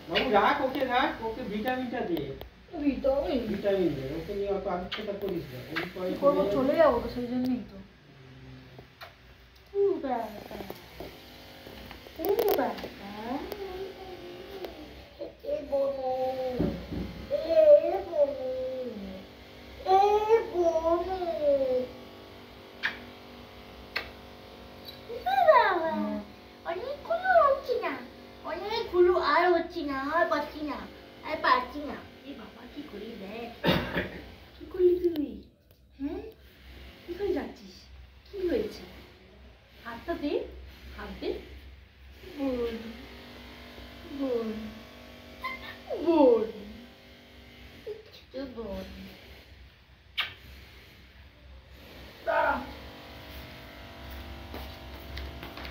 বাবু রাখ, ওকে রাখ, ওকে ভিটামিনটা দে। ভিটামিন দে, ওকে নিয়ে অত আদিক্ষেতা করিস না। চলে যাবো তো, সেই জন্যই তো। অনেকগুলো হচ্ছে না, অনেকগুলো আর হচ্ছে না, আর পারছি না, আর পারছি না।